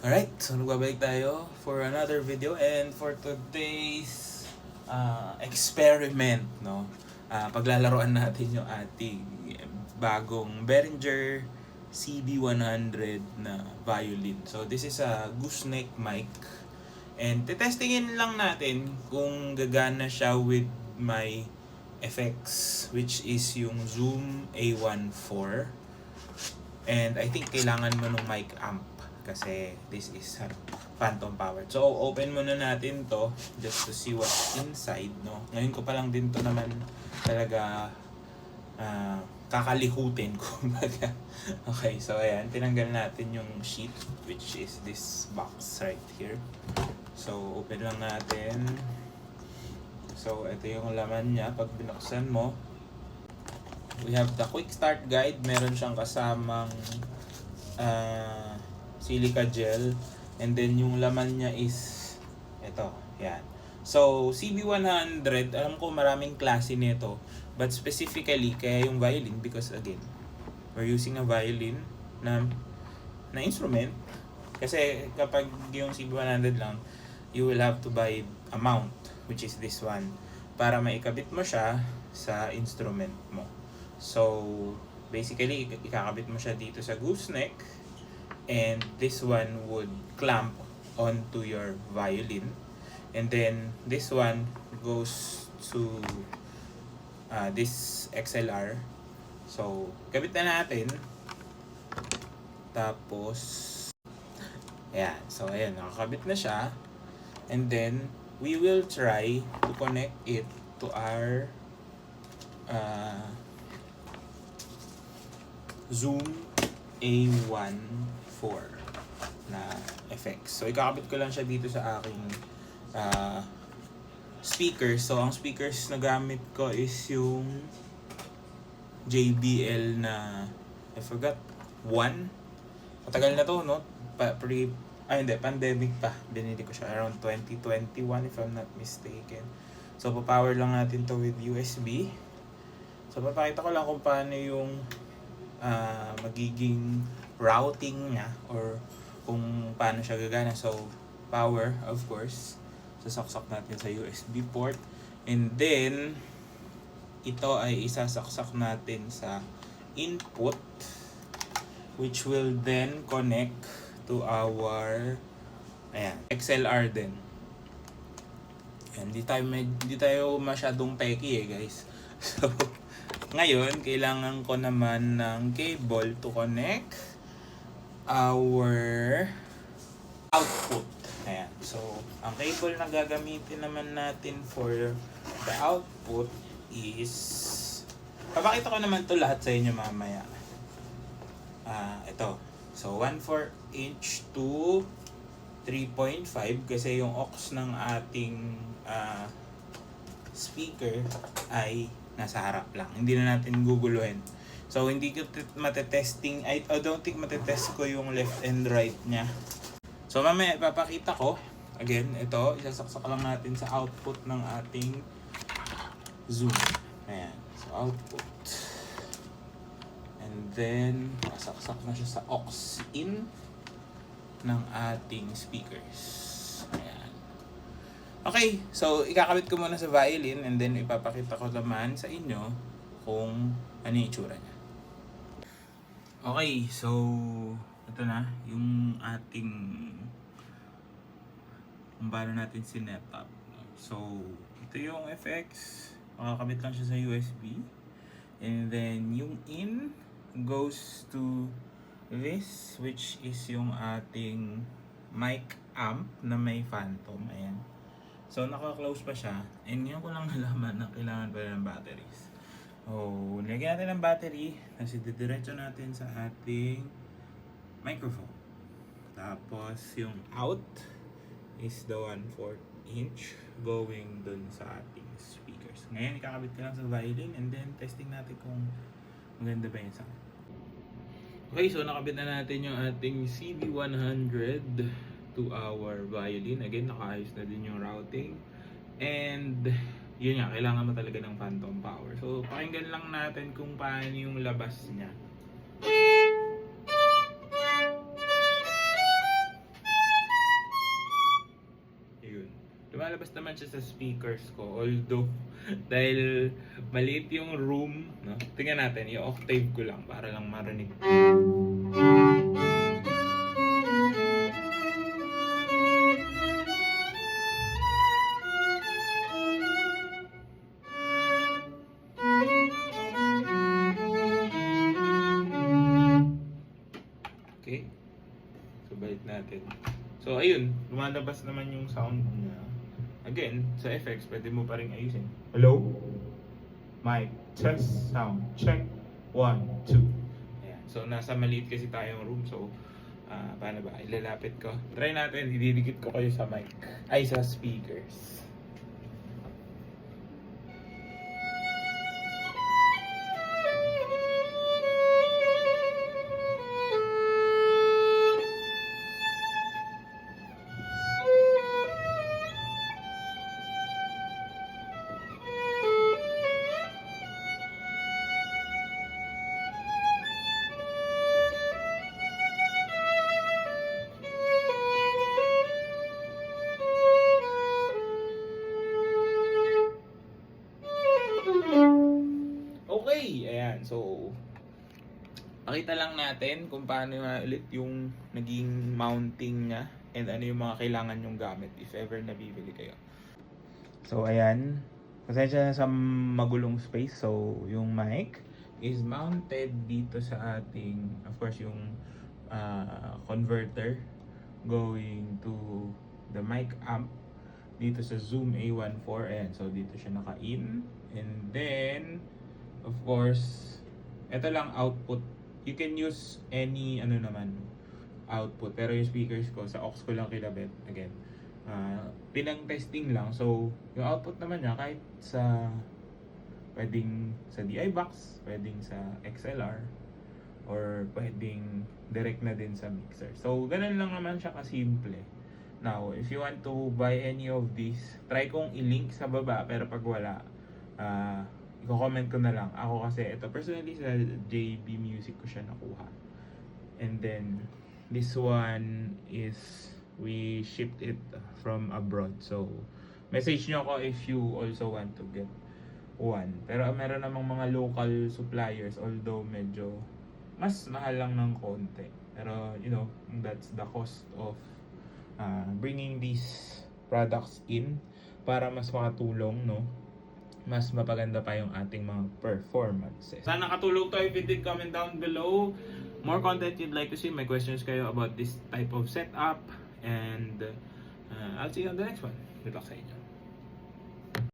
Alright, so nagbabalik tayo for another video and for today's experiment, no? Paglalaroan natin yung ating bagong Behringer CB100 na violin. So this is a gooseneck mic and tetestingin lang natin kung gagana siya with my effects, which is yung Zoom A14. And I think kailangan mo ng mic amp kasi this is phantom powered. So open muna natin to just to see what's inside, no. Ngayon ko pa lang din to naman talaga kakalihutin kumbaga. Okay, so ayan, tinanggal natin yung sheet, which is this box right here. So open lang natin. So ito yung laman niya pag binuksan mo. We have the quick start guide. Meron siyang kasamang silica gel. And then yung laman niya is ito. Yan. So CB100, alam ko maraming klase nito. But specifically, kaya yung violin because again, we're using a violin na instrument. Kasi kapag yung CB100 lang, you will have to buy a mount, which is this one, para maikabit mo siya sa instrument mo. So, basically, ikakabit mo siya dito sa gooseneck and this one would clamp onto your violin. And then, this one goes to this XLR. So, kabit na natin. Tapos, ayan. So, ayan, nakakabit na siya. And then, we will try to connect it to our Zoom A14 na effects. So, ikakabit ko lang siya dito sa aking speakers. So, ang speakers na gamit ko is yung JBL na, I forgot, 1. Matagal na to, no? Pandemic pa. Binili ko siya around 2021 if I'm not mistaken. So, pa-power lang natin to with USB. So, papakita ko lang kung paano yung magiging routing niya or kung paano siya gagana. So, power, of course. Sasaksak natin sa USB port. And then, ito ay isasaksak natin sa input, which will then connect to our XLR din. And di tayo masyadong techy guys. So, ngayon, kailangan ko naman ng cable to connect our output. Ayan. So, ang cable na gagamitin naman natin for the output is, papakita ko naman to lahat sa inyo mamaya. Ito. So, 1/4 inch to 3.5 kasi yung aux ng ating speaker ay nasa harap lang. Hindi na natin guguluhin. So, hindi ko matetesting, I don't think matetest ko yung left and right niya. So, mamaya ipapakita ko. Again, ito, isasaksak lang natin sa output ng ating Zoom. Ayan. So, output. And then, pasaksak na siya sa aux in ng ating speakers. Ayan. Okay, so ikakabit ko muna sa violin and then ipapakita ko naman sa inyo kung ano yung itsura niya. Okay, so ito na yung ating kung paano natin sinet-up. So, ito yung effects. Makakabit lang siya sa USB. And then, yung in goes to this, which is yung ating mic amp na may phantom. Ayan. So, naka-close pa siya. And yun ko lang nalaman na kailangan pa ng batteries. So, nilagyan natin ng battery. Kasi didiretso natin sa ating microphone. Tapos, yung out is the 1/4 inch going dun sa ating speakers. Ngayon, ikakabit ko lang sa violin and then testing natin kung maganda ba yung sound. Okay, so nakabit na natin yung ating CB100 to our violin. Again, nakaayos na din yung routing. And yun nga, kailangan mo talaga ng phantom power. So, pakinggan lang natin kung paano yung labas niya. lumalabas naman siya sa speakers ko. Although, dahil maliit yung room, no? Tingnan natin, i-octave ko lang para lang marinig. Okay? So, balik natin. So, ayun. Lumalabas naman yung sound niya. Again, sa effects, pwede mo pa rin ayusin. Hello? Mic. Test. Sound. Check. 1, 2. Ayan. So, nasa maliit kasi tayong room. So, paano ba? Ilalapit ko. Try natin. Ididikit ko kayo sa mic. Ay, sa speakers. Okay, ayan. So, pakita lang natin kung paano nga ulit yung naging mounting niya and ano yung mga kailangan yung gamit if ever nabibili kayo. So, ayan. Pasensya na sa magulong space. So, yung mic is mounted dito sa ating, of course, yung converter going to the mic amp dito sa Zoom A14. Ayan. So, dito siya naka-in. And then, of course, ito lang output. You can use any output. Pero yung speakers ko, sa aux ko lang kinabit. Again, pinang testing lang. So, yung output naman niya kahit pwedeng sa DI box, pwedeng sa XLR, or pwedeng direct na din sa mixer. So, ganun lang naman siya kasimple. Now, if you want to buy any of these, try kong i-link sa baba. Pero pag wala, i-comment ko na lang. Ako kasi, ito personally sa JB Music ko siya nakuha. And then, this one is, we shipped it from abroad. So, message nyo ako if you also want to get one. Pero meron namang mga local suppliers, although medyo mas mahal lang ng konti. Pero, that's the cost of bringing these products in para mas makatulong, no? Mas mapaganda pa yung ating mga performances. Sana nakatulong to. If you did, comment down below more content you'd like to see. May questions kayo about this type of setup. And I'll see you on the next one. Good luck sa inyo.